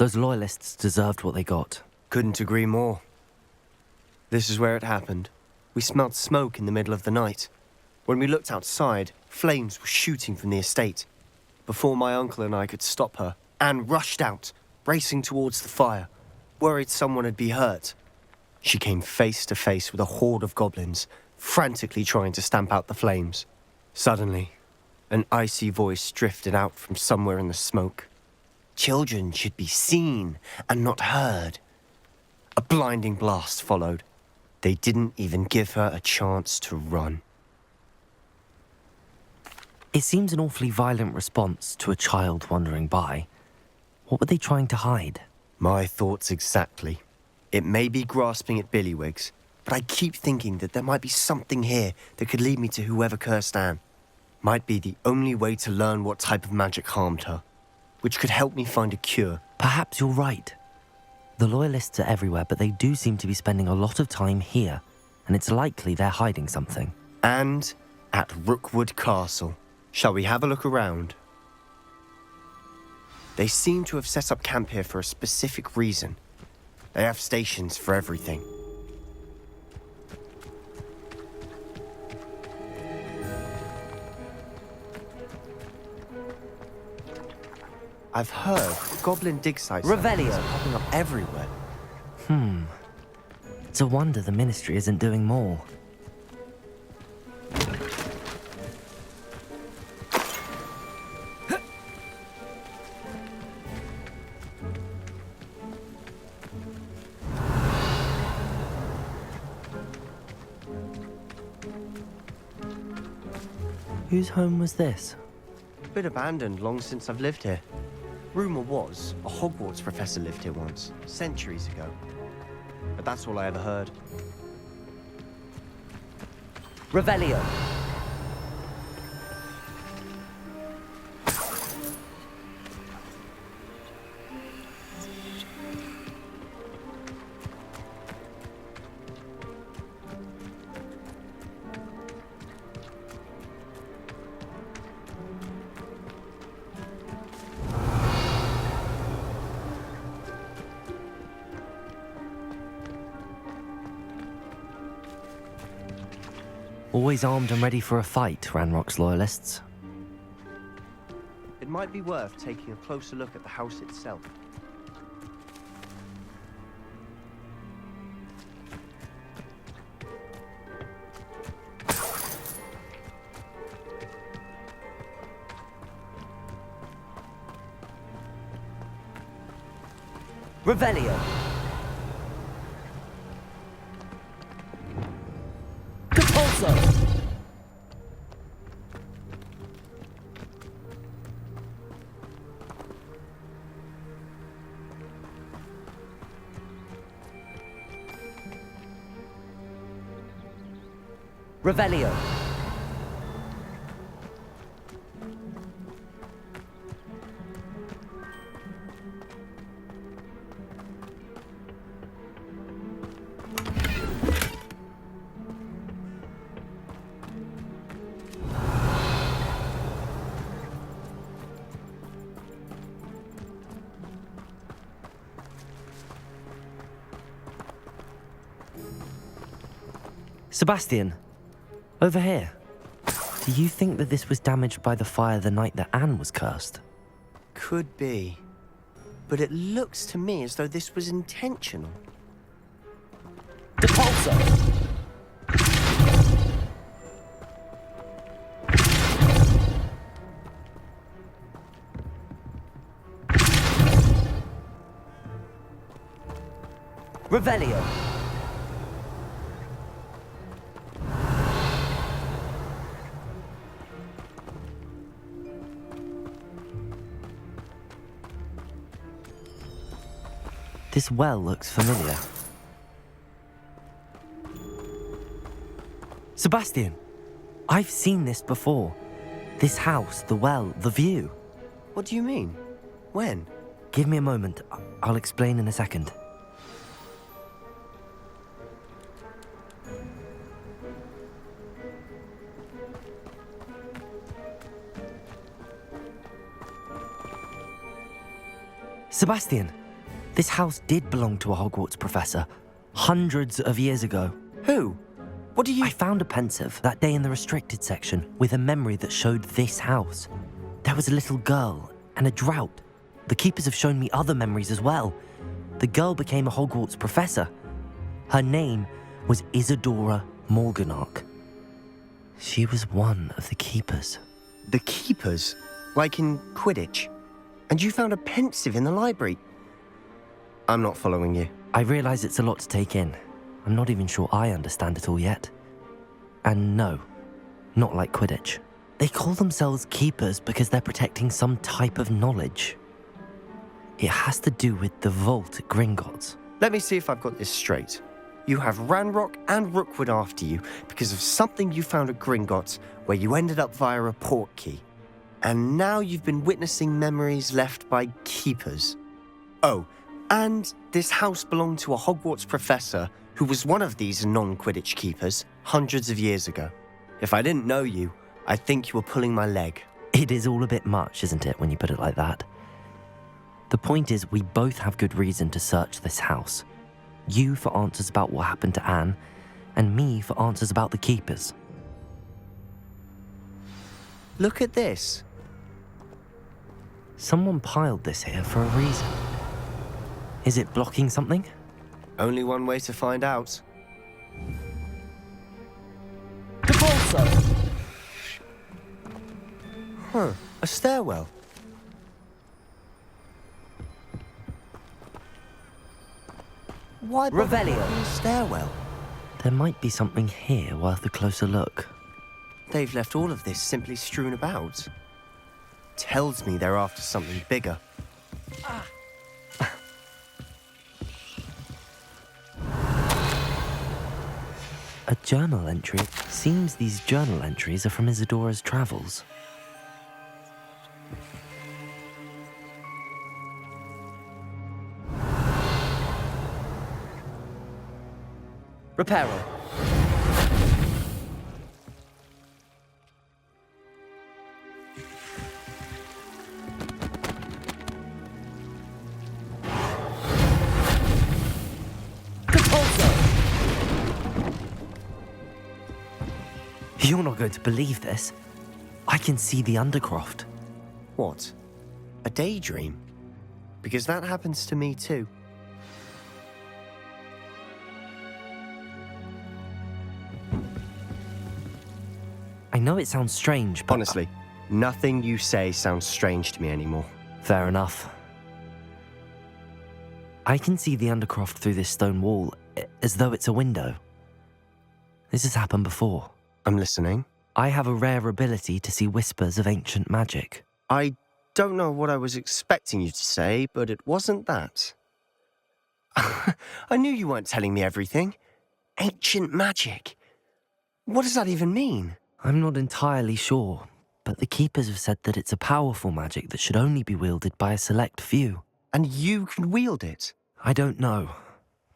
Those loyalists deserved what they got. Couldn't agree more. This is where it happened. We smelled smoke in the middle of the night. When we looked outside, flames were shooting from the estate. Before my uncle and I could stop her, Anne rushed out, racing towards the fire, worried someone had been hurt. She came face to face with a horde of goblins, frantically trying to stamp out the flames. Suddenly, an icy voice drifted out from somewhere in the smoke. Children should be seen and not heard. A blinding blast followed. They didn't even give her a chance to run. It seems an awfully violent response to a child wandering by. What were they trying to hide? My thoughts exactly. It may be grasping at billywhigs, but I keep thinking that there might be something here that could lead me to whoever cursed Anne. Might be the only way to learn what type of magic harmed her, which could help me find a cure. Perhaps you're right. The loyalists are everywhere, but they do seem to be spending a lot of time here, and it's likely they're hiding something. And at Rookwood Castle. Shall we have a look around? They seem to have set up camp here for a specific reason. They have stations for everything. I've heard goblin dig sites are popping up everywhere. It's a wonder the Ministry isn't doing more. Whose home was this? Been abandoned long since I've lived here. Rumour was a Hogwarts professor lived here once, centuries ago. But that's all I ever heard. Revelio. Always armed and ready for a fight, Ranrock's loyalists. It might be worth taking a closer look at the house itself. Revelio. Revelio. Sebastian, over here. Do you think that this was damaged by the fire the night that Anne was cursed? Could be. But it looks to me as though this was intentional. Depulso! Revelio! This well looks familiar. Sebastian, I've seen this before. This house, the well, the view. What do you mean? When? Give me a moment. I'll explain in a second. Sebastian, This house did belong to a Hogwarts professor, hundreds of years ago. Who? What do you... I found a pensive that day in the restricted section with a memory that showed this house. There was a little girl and a drought. The keepers have shown me other memories as well. The girl became a Hogwarts professor. Her name was Isadora Morganach. She was one of the keepers. The keepers? Like in Quidditch? And you found a pensive in the library? I'm not following you. I realize it's a lot to take in. I'm not even sure I understand it all yet. And no, not like Quidditch. They call themselves keepers because they're protecting some type of knowledge. It has to do with the vault at Gringotts. Let me see if I've got this straight. You have Ranrock and Rookwood after you because of something you found at Gringotts where you ended up via a portkey. And now you've been witnessing memories left by keepers. Oh, and this house belonged to a Hogwarts professor who was one of these non-Quidditch keepers hundreds of years ago. If I didn't know you, I think you were pulling my leg. It is all a bit much, isn't it, when you put it like that? The point is, we both have good reason to search this house. You for answers about what happened to Anne, and me for answers about the keepers. Look at this. Someone piled this here for a reason. Is it blocking something? Only one way to find out. Huh, a stairwell. Why Revelio. a stairwell? There might be something here worth a closer look. They've left all of this simply strewn about. Tells me they're after something bigger. A journal entry. Seems these journal entries are from Isadora's travels. Reparo. You're not going to believe this. I can see the Undercroft. What? A daydream? Because that happens to me too. I know it sounds strange, but... Honestly, nothing you say sounds strange to me anymore. Fair enough. I can see the Undercroft through this stone wall, as though it's a window. This has happened before. I'm listening. I have a rare ability to see whispers of ancient magic. I don't know what I was expecting you to say, but it wasn't that. I knew you weren't telling me everything. Ancient magic. What does that even mean? I'm not entirely sure, but the Keepers have said that it's a powerful magic that should only be wielded by a select few. And you can wield it? I don't know,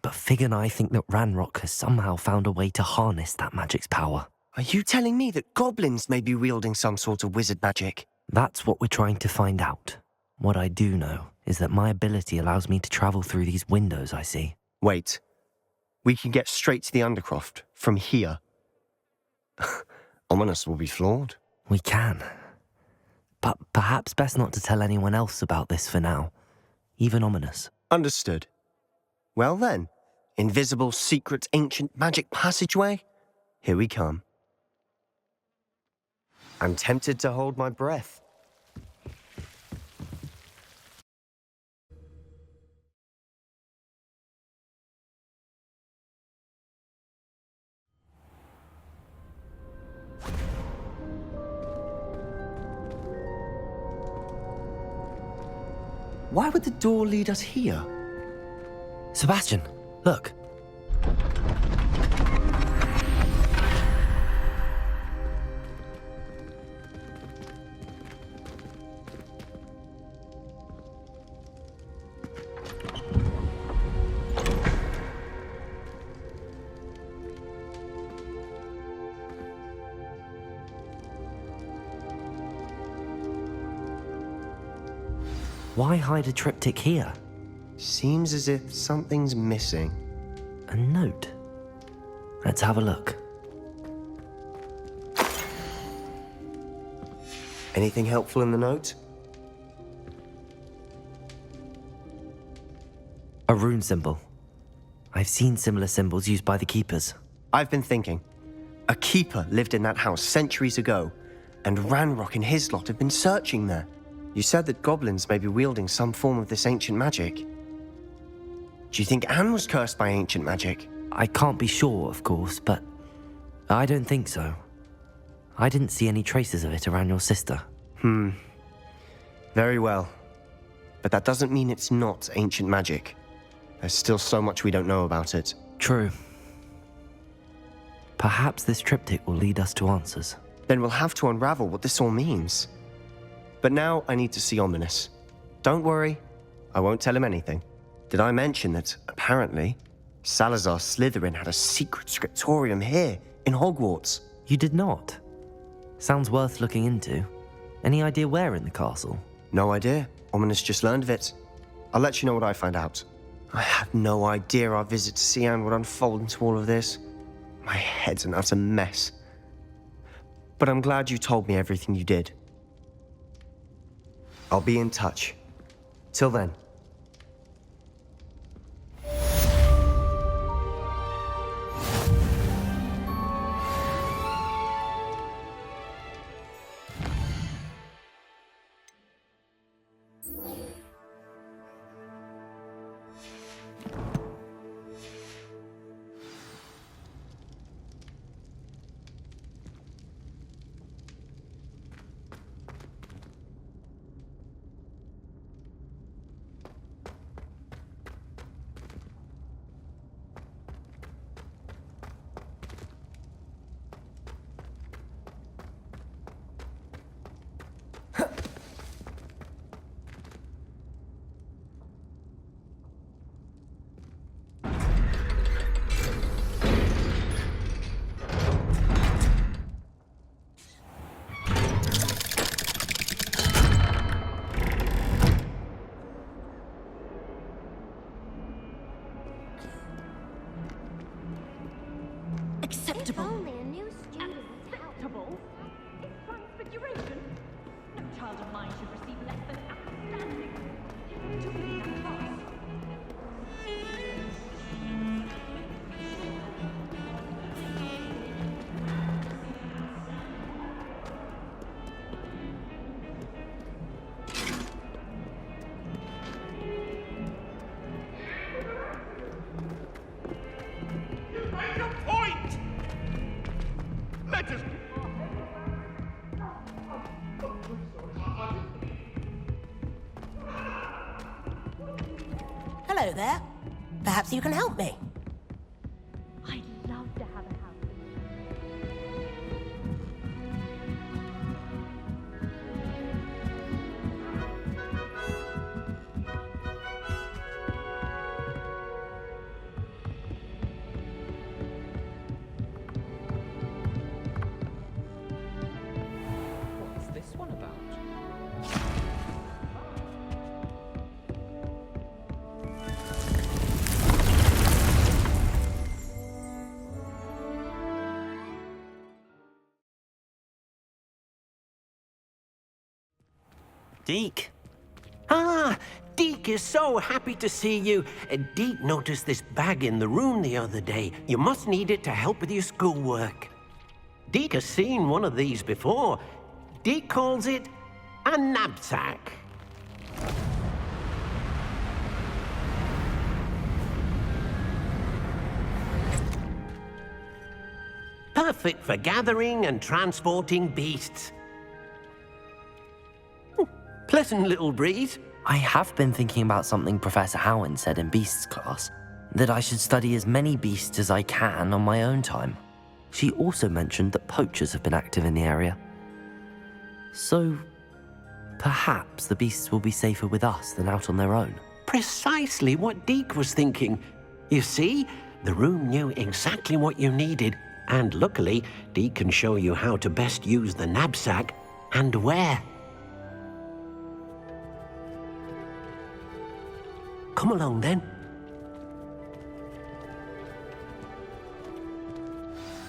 but Fig and I think that Ranrock has somehow found a way to harness that magic's power. Are you telling me that goblins may be wielding some sort of wizard magic? That's what we're trying to find out. What I do know is that my ability allows me to travel through these windows I see. Wait. We can get straight to the Undercroft from here. Ominous will be flawed. We can. But perhaps best not to tell anyone else about this for now. Even Ominous. Understood. Well then, invisible, secret, ancient magic passageway? Here we come. I'm tempted to hold my breath. Why would the door lead us here? Sebastian, look. Why hide a triptych here? Seems as if something's missing. A note. Let's have a look. Anything helpful in the note? A rune symbol. I've seen similar symbols used by the keepers. I've been thinking. A keeper lived in that house centuries ago, and Ranrock and his lot have been searching there. You said that goblins may be wielding some form of this ancient magic. Do you think Anne was cursed by ancient magic? I can't be sure, of course, but I don't think so. I didn't see any traces of it around your sister. Very well. But that doesn't mean it's not ancient magic. There's still so much we don't know about it. True. Perhaps this triptych will lead us to answers. Then we'll have to unravel what this all means. But now I need to see Ominous. Don't worry, I won't tell him anything. Did I mention that, apparently, Salazar Slytherin had a secret scriptorium here in Hogwarts? You did not. Sounds worth looking into. Any idea where in the castle? No idea. Ominous just learned of it. I'll let you know what I find out. I had no idea our visit to see Anne would unfold into all of this. My head's an utter mess. But I'm glad you told me everything you did. I'll be in touch. Till then. Acceptable. Only a new student. Acceptable? In transfiguration? No child of mine should receive less than outstanding. To be that class. Make a point! Let us... Hello there. Perhaps you can help me. I'd love to have a house. What's this one about? Deke! Ah, Deke is so happy to see you. Deke noticed this bag in the room the other day. You must need it to help with your schoolwork. Deke has seen one of these before. Deke calls it a knapsack. Perfect for gathering and transporting beasts. Pleasant little breeze. I have been thinking about something Professor Howard said in Beasts class, that I should study as many beasts as I can on my own time. She also mentioned that poachers have been active in the area. So, perhaps the beasts will be safer with us than out on their own. Precisely what Deke was thinking. You see, the room knew exactly what you needed, and luckily, Deke can show you how to best use the knapsack and where. Come along then.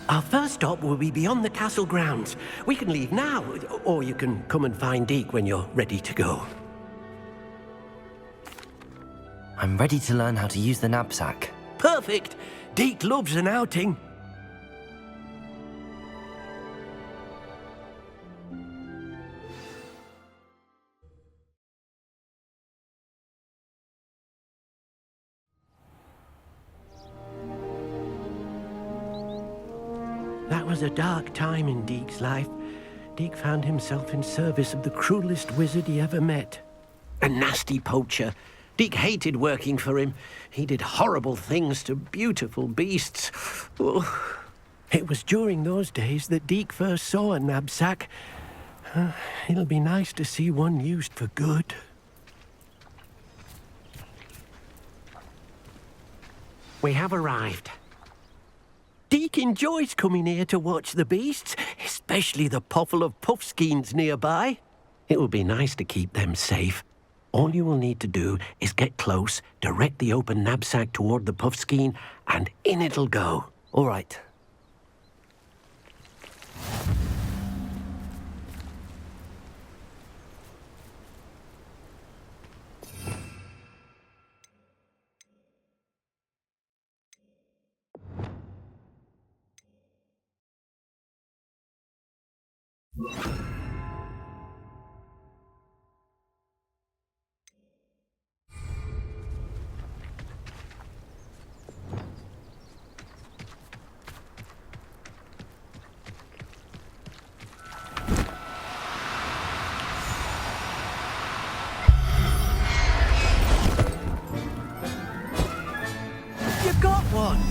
Our first stop will be beyond the castle grounds. We can leave now, or you can come and find Deke when you're ready to go. I'm ready to learn how to use the knapsack. Perfect! Deke loves an outing. That was a dark time in Deke's life. Deke found himself in service of the cruelest wizard he ever met. A nasty poacher. Deke hated working for him. He did horrible things to beautiful beasts. Oh. It was during those days that Deke first saw a knapsack. It'll be nice to see one used for good. We have arrived. Deke enjoys coming here to watch the beasts, especially the potful of puffskeins nearby. It will be nice to keep them safe. All you will need to do is get close, direct the open knapsack toward the puffskein, and in it'll go. All right. You got one!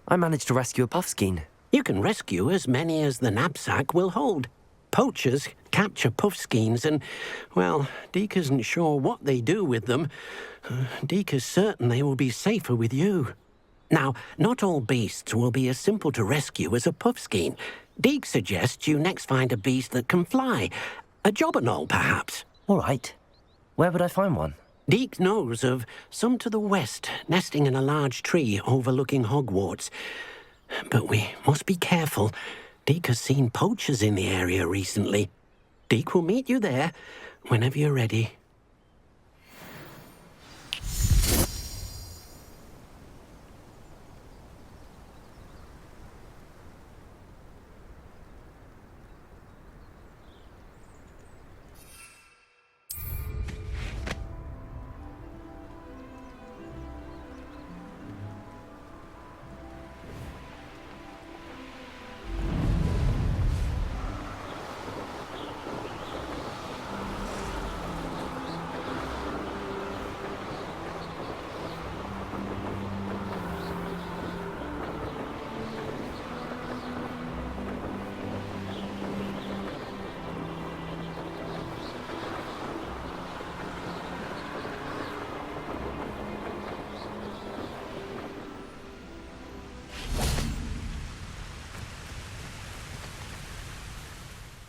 I managed to rescue a puffskein. You can rescue as many as the knapsack will hold. Poachers capture puffskeins and, well, Deke isn't sure what they do with them. Deke is certain they will be safer with you. Now, not all beasts will be as simple to rescue as a puffskein. Deke suggests you next find a beast that can fly. A jobberknoll, perhaps. All right. Where would I find one? Deke knows of some to the west, nesting in a large tree overlooking Hogwarts. But we must be careful. Deke has seen poachers in the area recently. Deke will meet you there whenever you're ready.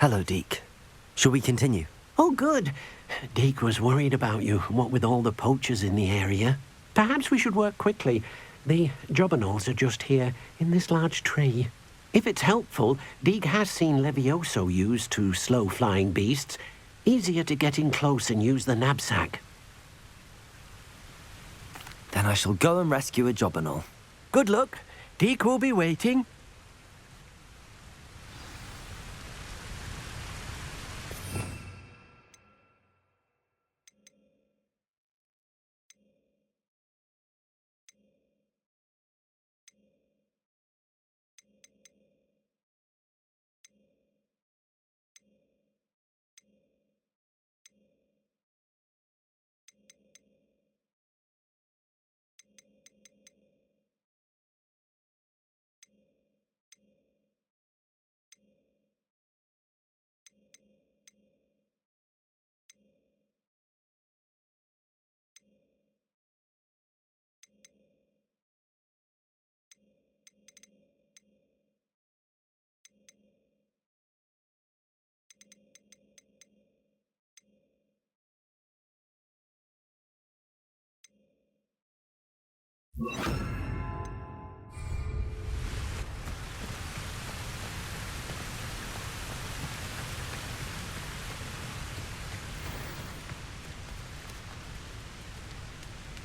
Hello, Deke. Shall we continue? Oh, good. Deke was worried about you, what with all the poachers in the area. Perhaps we should work quickly. The jobberknolls are just here, in this large tree. If it's helpful, Deke has seen Levioso used to slow flying beasts. Easier to get in close and use the knapsack. Then I shall go and rescue a jobberknoll. Good luck. Deke will be waiting.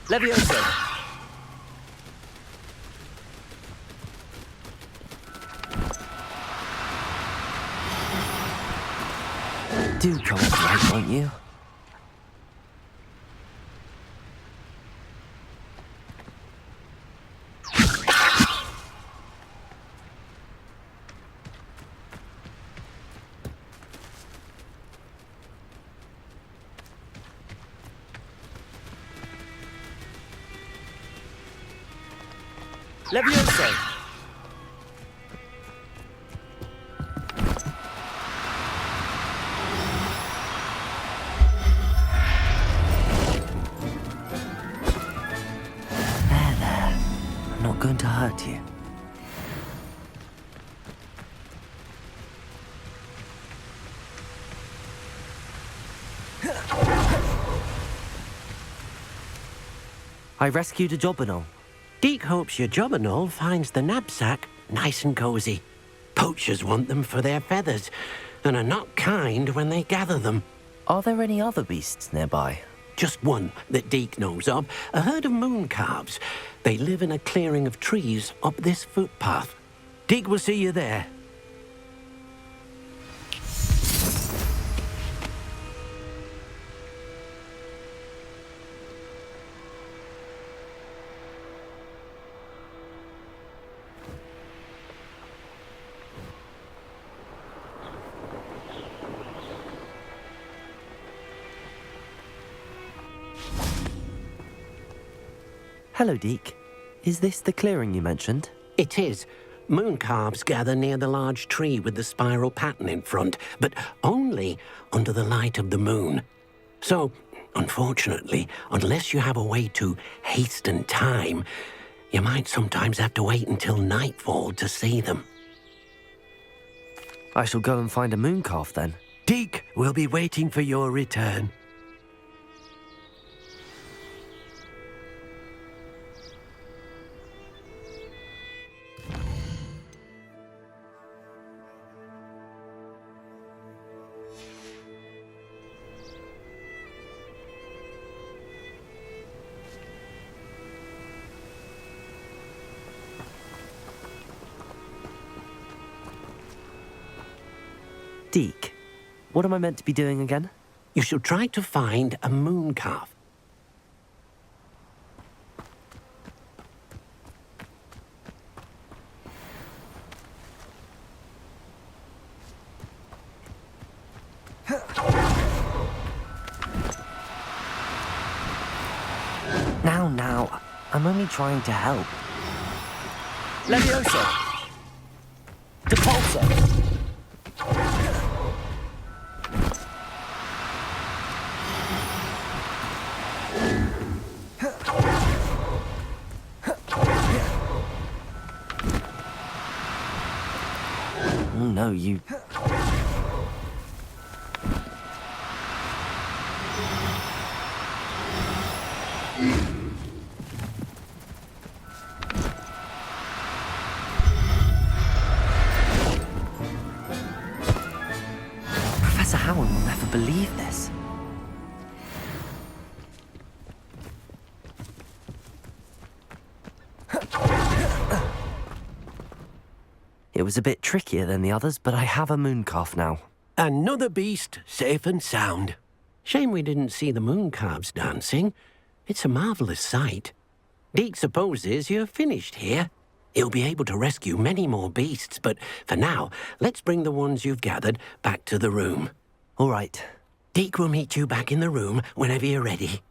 Levioso! Do cooperate, won't you? Levioso! There. I'm not going to hurt you. I rescued a Jobberknoll. Deke hopes your Jobberknoll finds the knapsack nice and cozy. Poachers want them for their feathers, and are not kind when they gather them. Are there any other beasts nearby? Just one that Deke knows of, a herd of moon calves. They live in a clearing of trees up this footpath. Deke will see you there. Hello, Deke. Is this the clearing you mentioned? It is. Moon calves gather near the large tree with the spiral pattern in front, but only under the light of the moon. So, unfortunately, unless you have a way to hasten time, you might sometimes have to wait until nightfall to see them. I shall go and find a moon calf then. Deke will be waiting for your return. Deke, what am I meant to be doing again? You shall try to find a moon calf. Now, I'm only trying to help. Levioso! Depulso! Oh no, you... Professor Howard will never believe this. It was a bit trickier than the others, but I have a moon calf now. Another beast, safe and sound. Shame we didn't see the moon calves dancing. It's a marvellous sight. Deke supposes you're finished here. He'll be able to rescue many more beasts, but for now, let's bring the ones you've gathered back to the room. All right. Deke will meet you back in the room whenever you're ready.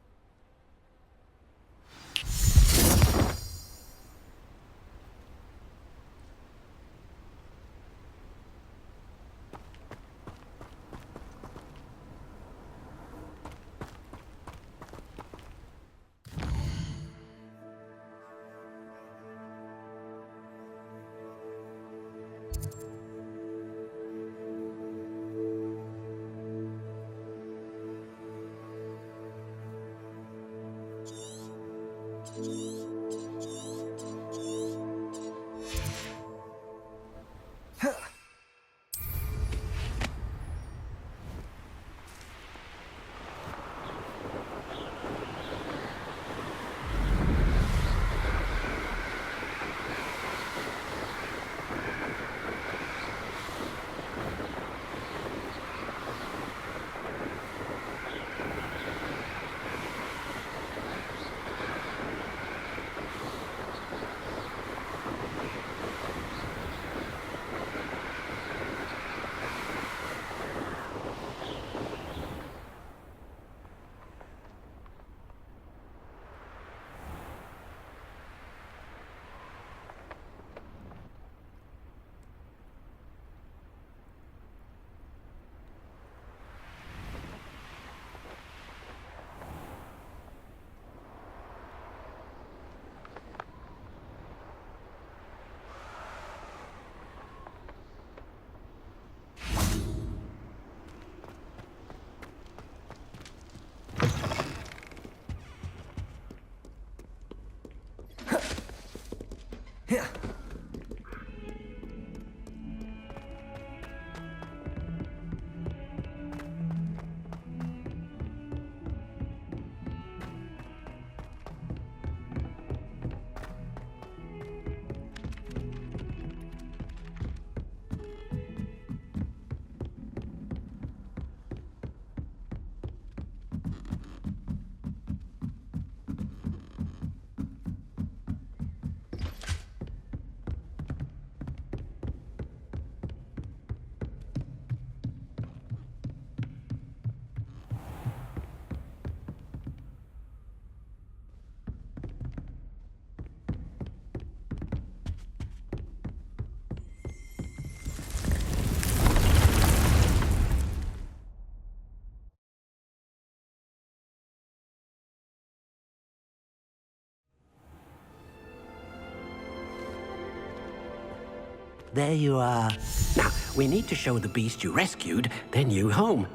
There you are. Now, we need to show the beast you rescued their new home.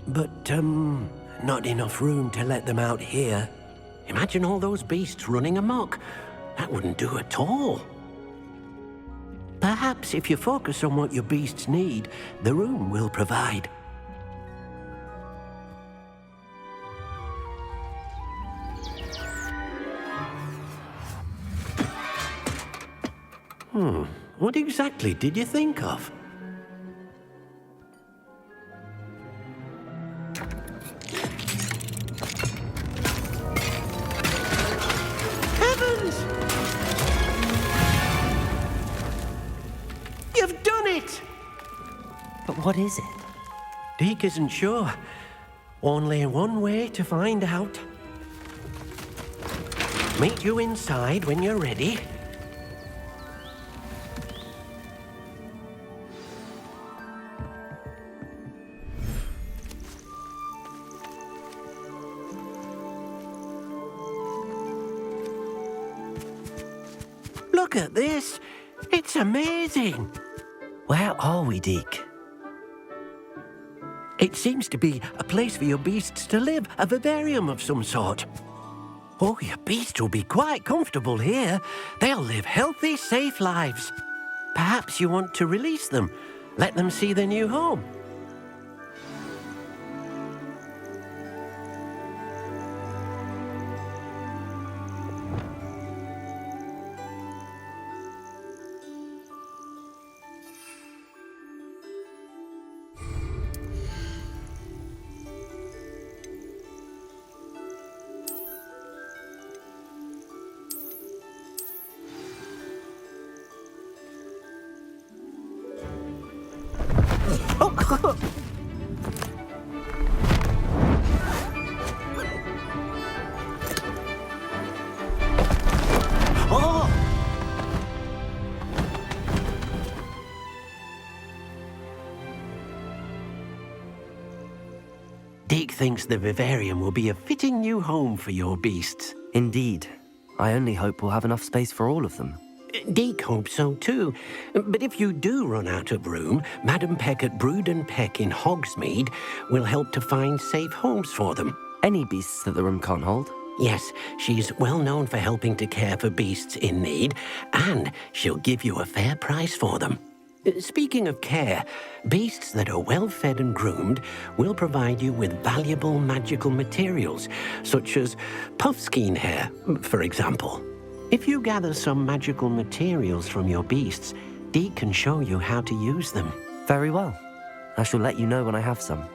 But, not enough room to let them out here. Imagine all those beasts running amok. That wouldn't do at all. Perhaps if you focus on what your beasts need, the room will provide. What exactly did you think of? Heavens! You've done it! But what is it? Deke isn't sure. Only one way to find out. Meet you inside when you're ready. Look at this. It's amazing. Where are we, Deke? It seems to be a place for your beasts to live, a vivarium of some sort. Oh, your beasts will be quite comfortable here. They'll live healthy, safe lives. Perhaps you want to release them, let them see their new home. Oh! Deke thinks the vivarium will be a fitting new home for your beasts. Indeed. I only hope we'll have enough space for all of them. Deke hopes so too. But if you do run out of room, Madam Peck at Brood and Peck in Hogsmeade will help to find safe homes for them. Any beasts that the room can't hold? Yes, she's well known for helping to care for beasts in need, and she'll give you a fair price for them. Speaking of care, beasts that are well fed and groomed will provide you with valuable magical materials, such as puffskein hair, for example. If you gather some magical materials from your beasts, Deke can show you how to use them. Very well. I shall let you know when I have some.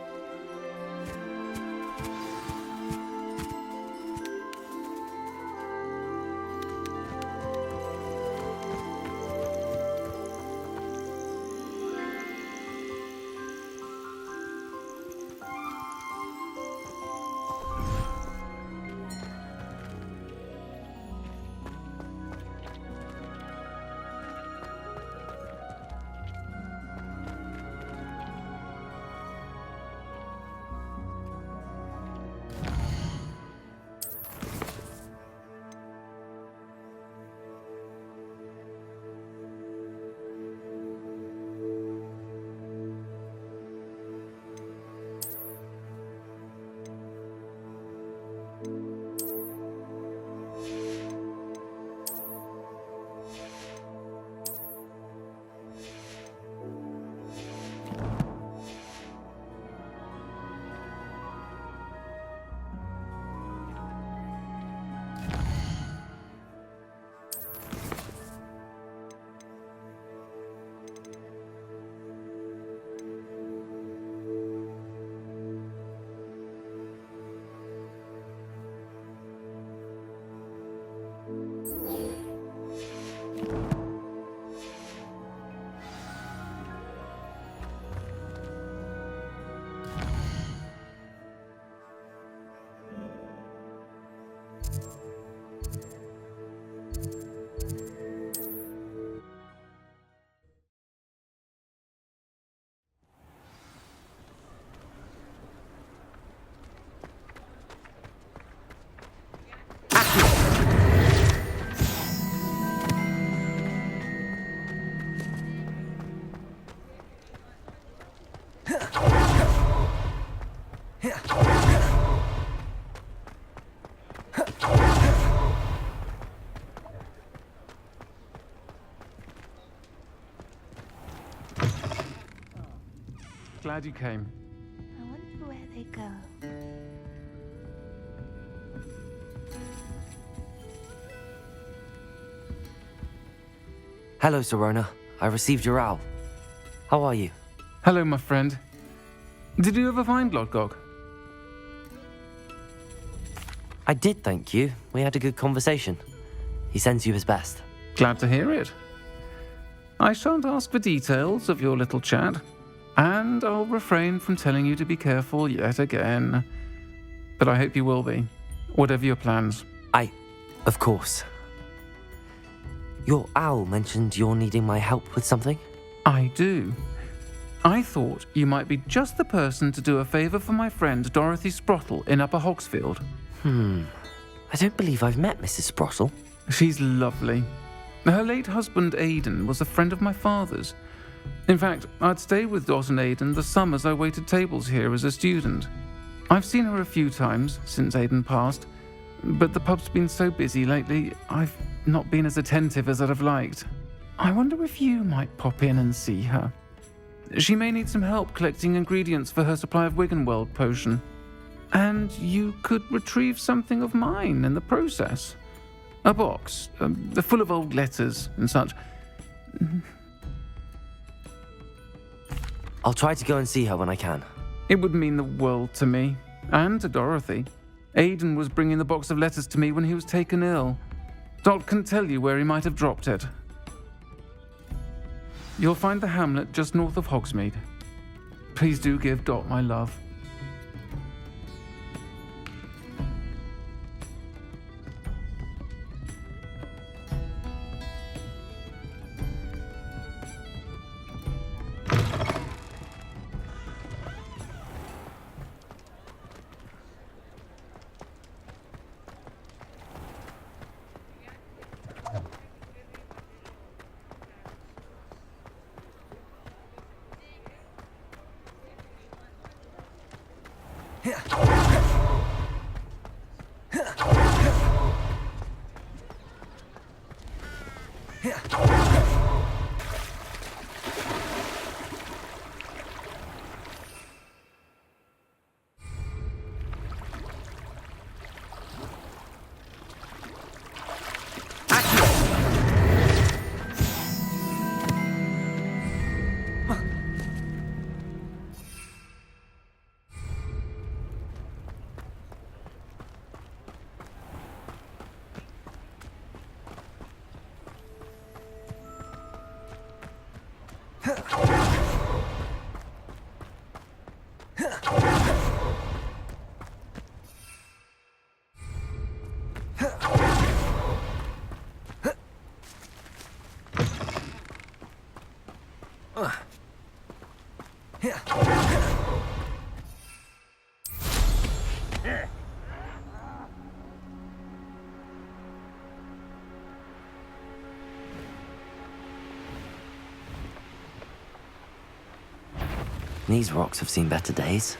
Glad you came. I wonder where they go. Hello, Serona. I received your owl. How are you? Hello, my friend. Did you ever find Lodgok? I did, thank you. We had a good conversation. He sends you his best. Glad to hear it. I shan't ask for details of your little chat, and I'll refrain from telling you to be careful yet again. But I hope you will be, whatever your plans. Of course. Your owl mentioned you're needing my help with something? I do. I thought you might be just the person to do a favour for my friend Dorothy Sprottle in Upper Hogsfield. I don't believe I've met Mrs. Sprottle. She's lovely. Her late husband Aidan was a friend of my father's. In fact, I'd stayed with Dot and Aidan the summers I waited tables here as a student. I've seen her a few times since Aidan passed, but the pub's been so busy lately, I've not been as attentive as I'd have liked. I wonder if you might pop in and see her. She may need some help collecting ingredients for her supply of Wiggenweld potion. And you could retrieve something of mine in the process. A box, full of old letters and such. I'll try to go and see her when I can. It would mean the world to me, and to Dorothy. Aidan was bringing the box of letters to me when he was taken ill. Dot can tell you where he might have dropped it. You'll find the hamlet just north of Hogsmeade. Please do give Dot my love. These rocks have seen better days.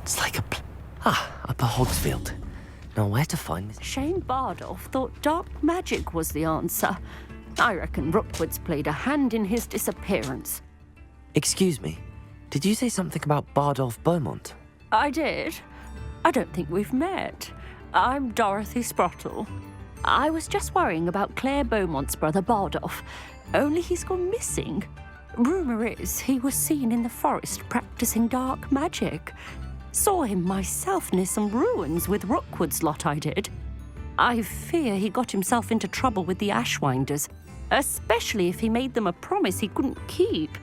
It's like Upper Hogsfield. Now where to find this? Shane Bardolph thought dark magic was the answer. I reckon Rookwood's played a hand in his disappearance. Excuse me, did you say something about Bardolph Beaumont? I did. I don't think we've met. I'm Dorothy Sprottle. I was just worrying about Claire Beaumont's brother Bardolph, only he's gone missing. Rumour is he was seen in the forest practicing dark magic. Saw him myself near some ruins with Rookwood's lot I did. I fear he got himself into trouble with the Ashwinders, especially if he made them a promise he couldn't keep.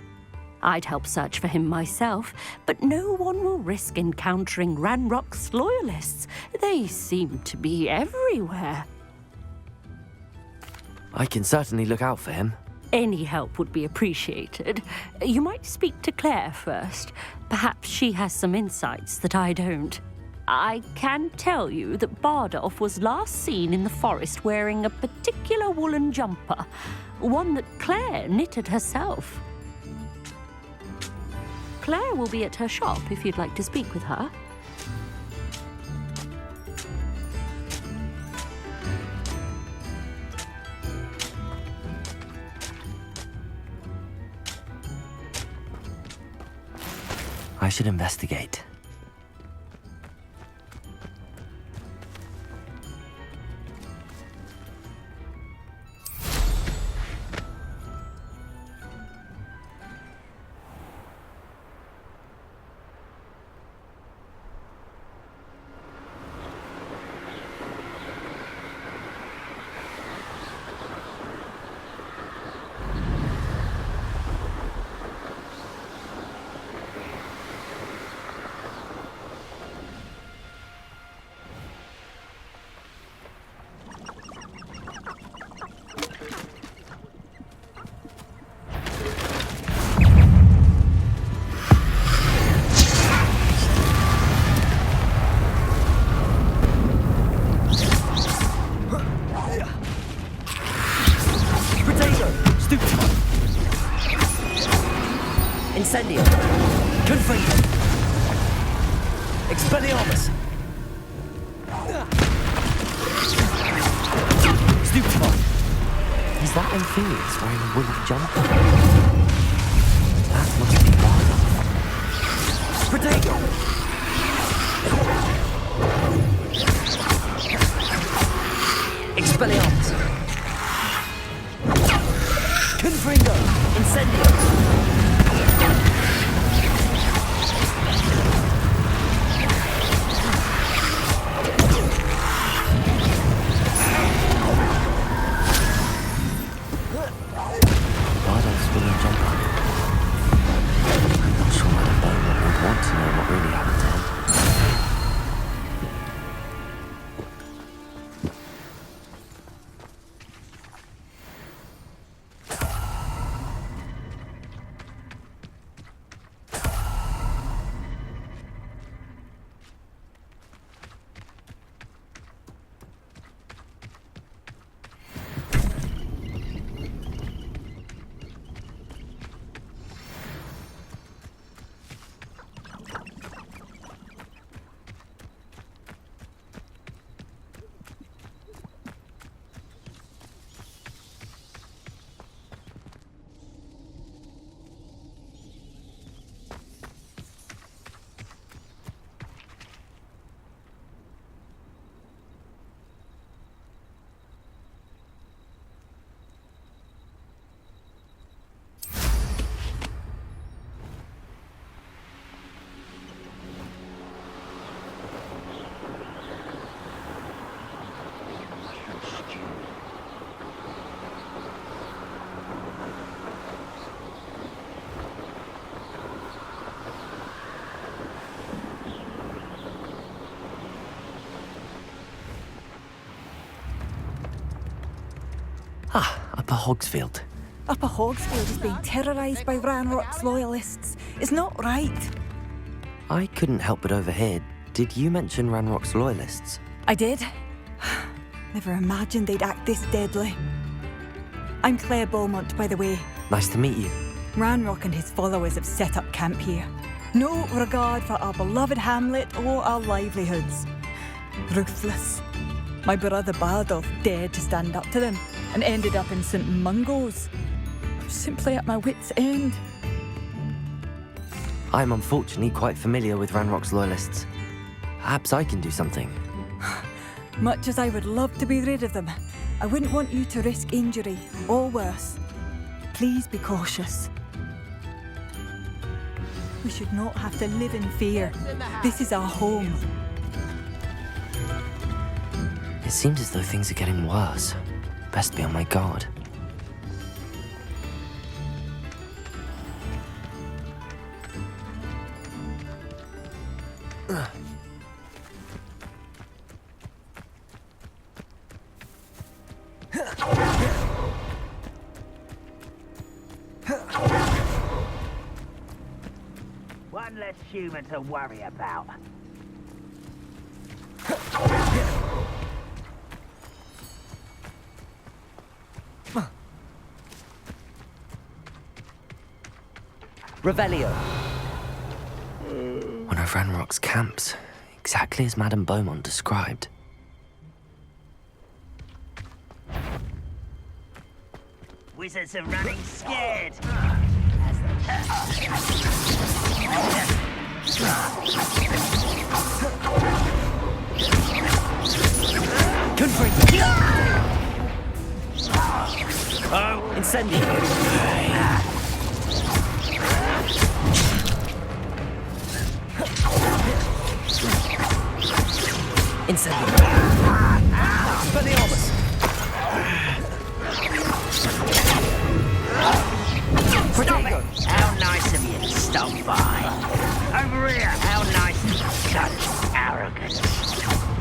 I'd help search for him myself, but no one will risk encountering Ranrock's loyalists. They seem to be everywhere. I can certainly look out for him. Any help would be appreciated. You might speak to Claire first. Perhaps she has some insights that I don't. I can tell you that Bardolph was last seen in the forest wearing a particular woolen jumper, one that Claire knitted herself. Claire will be at her shop if you'd like to speak with her. I should investigate. Incendio. Confringo. Expelliarmus. Stupefy. Is that Amphibious wearing a woolen jumper? That must be Bardolph. Protego. Expelliarmus. Confringo. Incendio. Bardolph's woolen jumper. I'm not sure Madame Beaumont would want to know what really happened to him. Upper Hogsfield. Upper Hogsfield is being terrorised by Ranrock's loyalists. It's not right. I couldn't help but overhear. Did you mention Ranrock's loyalists? I did. Never imagined they'd act this deadly. I'm Claire Beaumont, by the way. Nice to meet you. Ranrock and his followers have set up camp here. No regard for our beloved hamlet or our livelihoods. Ruthless. My brother Bardolph dared to stand up to them and ended up in St. Mungo's. I'm simply at my wit's end. I'm unfortunately quite familiar with Ranrock's loyalists. Perhaps I can do something. Much as I would love to be rid of them, I wouldn't want you to risk injury or worse. Please be cautious. We should not have to live in fear. This is our home. It seems as though things are getting worse. Best be on my guard. One less human to worry about. Revelio. One of Ranrock's camps, exactly as Madame Beaumont described. Wizards are running scared. Confringo. Incendio. Incendio. Expelliarmus. Stop it! How nice of you to stop by. Over here! How nice of you. Such arrogance.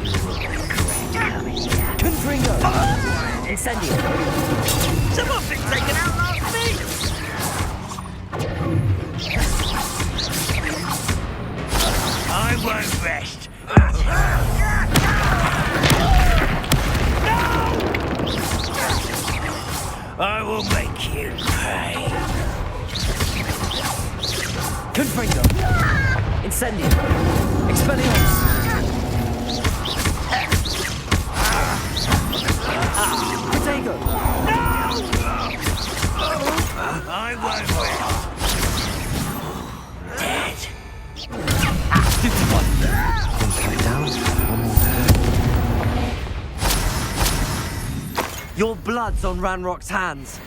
You will regret coming here. Confringo. Incendio. Someone's been taken out last week! I won't rest. I will make you pay. Confringo. Incendio. Expelliarmus. Protego. I won't rest. Dead. One carried down, one more to go. Your blood's on Ranrock's hands.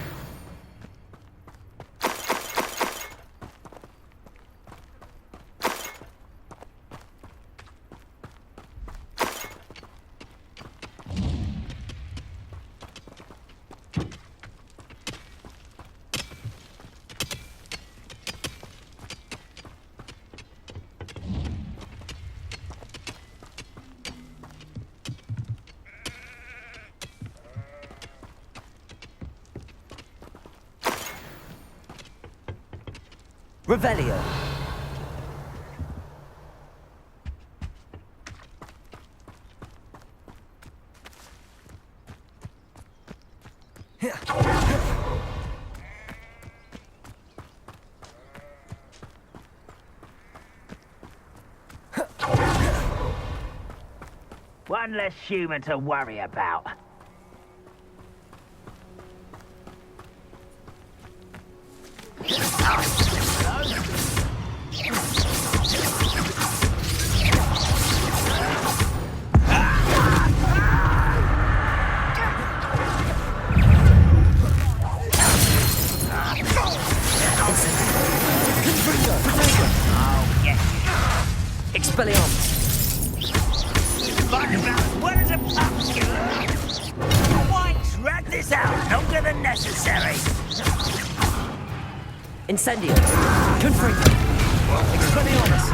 Revelio. One less human to worry about. Expelliarmus. Fight about as well as a pumpkin. Why drag this out longer than necessary? Incendio. Confringo. Expelliarmus.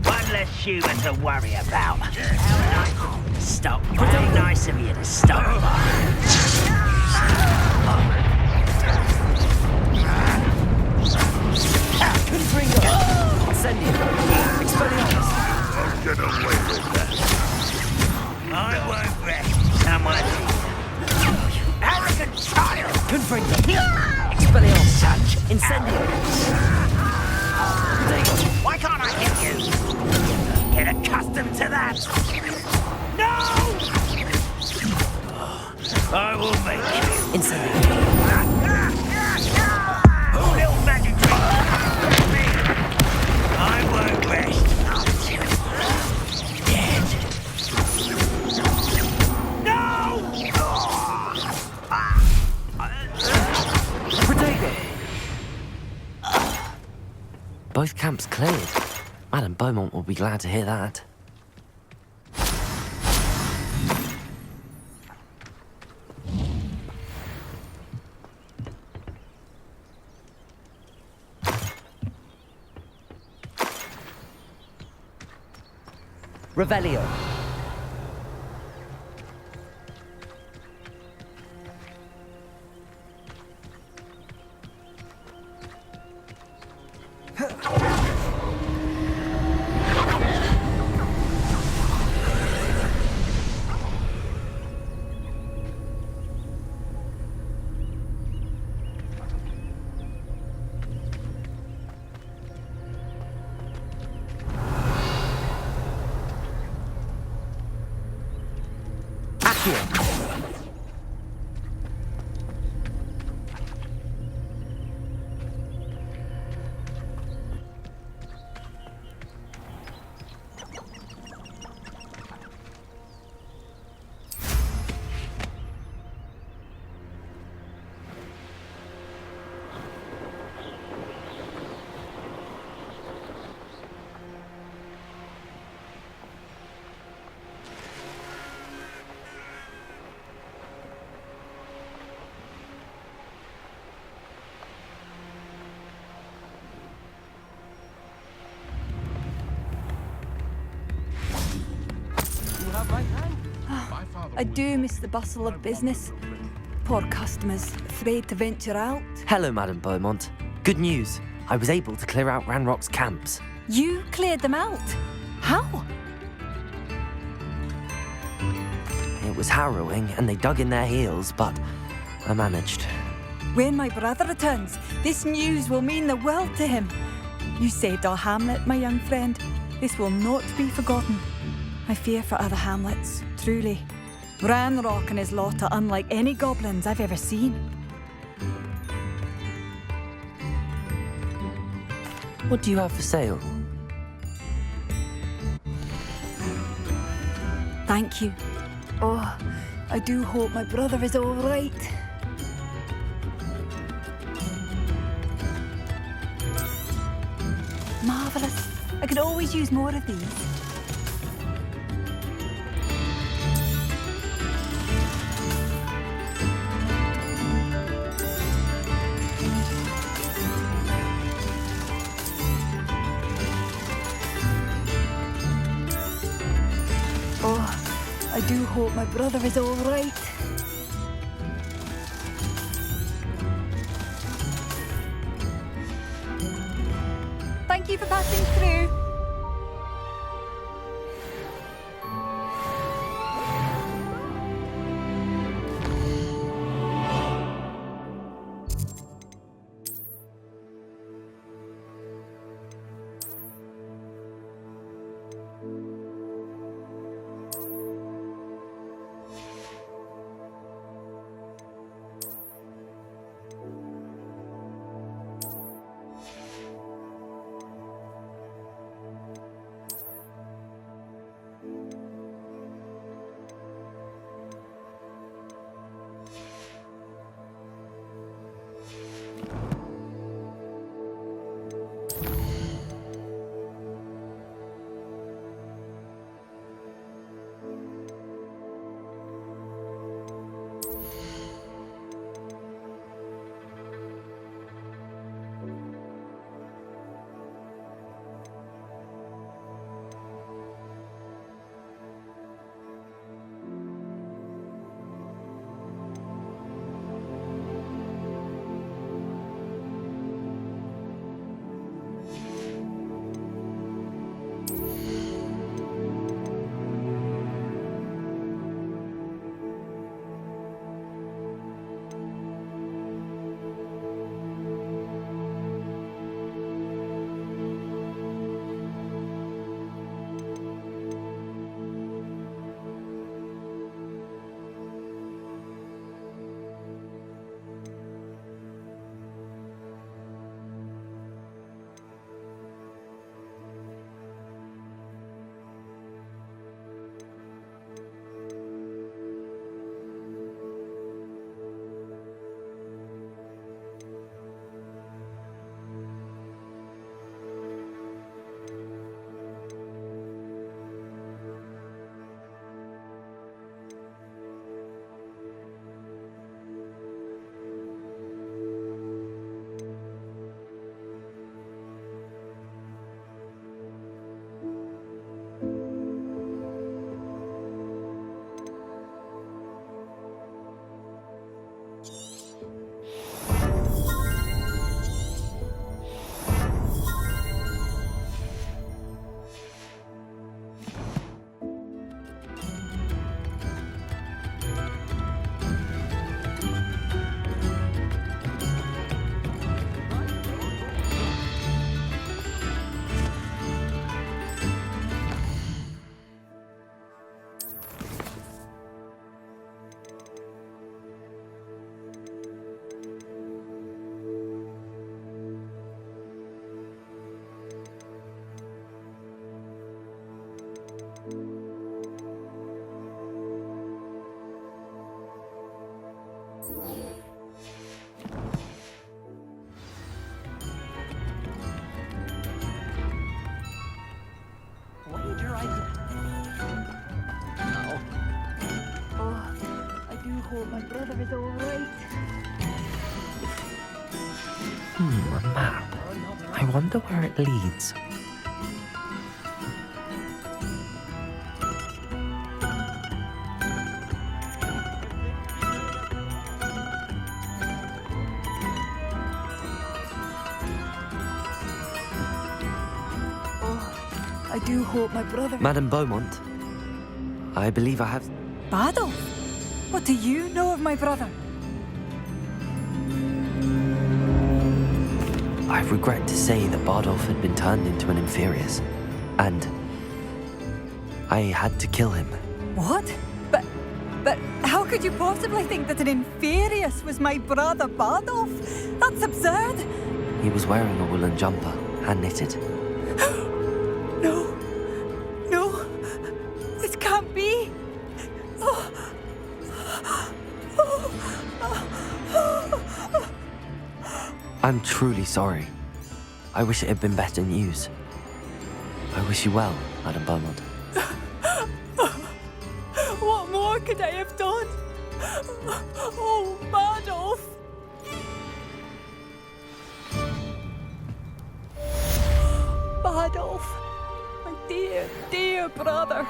One less human to worry about. How nice of you to stop. How nice of you to stop by. Confringo. Incendio. Expelliarmus. I'll get away with that. I won't rest. Someone you arrogant child. Confringo. Expelliarmus. Such Incendio. Why can't I hit you? Get accustomed to that. No! I will make you. Incendio. Little magic trick. I won't rest until Both camps cleared. Madame Beaumont will be glad to hear that. Revelio. I do miss the bustle of business. Poor customers, afraid to venture out. Hello, Madame Beaumont. Good news. I was able to clear out Ranrock's camps. You cleared them out? How? It was harrowing, and they dug in their heels, but I managed. When my brother returns, this news will mean the world to him. You saved our hamlet, my young friend. This will not be forgotten. I fear for other hamlets, truly. Ranrock and his lot are unlike any goblins I've ever seen. What do you have for sale? Thank you. Oh, I do hope my brother is all right. Marvellous. I could always use more of these. I do hope my brother is all right. Thank you for passing through. Wager I could. Oh, I do hope my brother is alright. A map. I wonder where it leads. I do hope my brother... Madame Beaumont, I believe I have... Badolf? What do you know of my brother? I regret to say that Bardolph had been turned into an Inferius, and I had to kill him. What? But how could you possibly think that an Inferius was my brother Bardolph? That's absurd! He was wearing a woolen jumper, hand-knitted. No, this can't be. I'm truly sorry. I wish it had been better news. I wish you well, Madame Beaumont. What more could I have done? Oh, Bardolph! Bardolph, my dear, dear brother.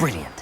Brilliant.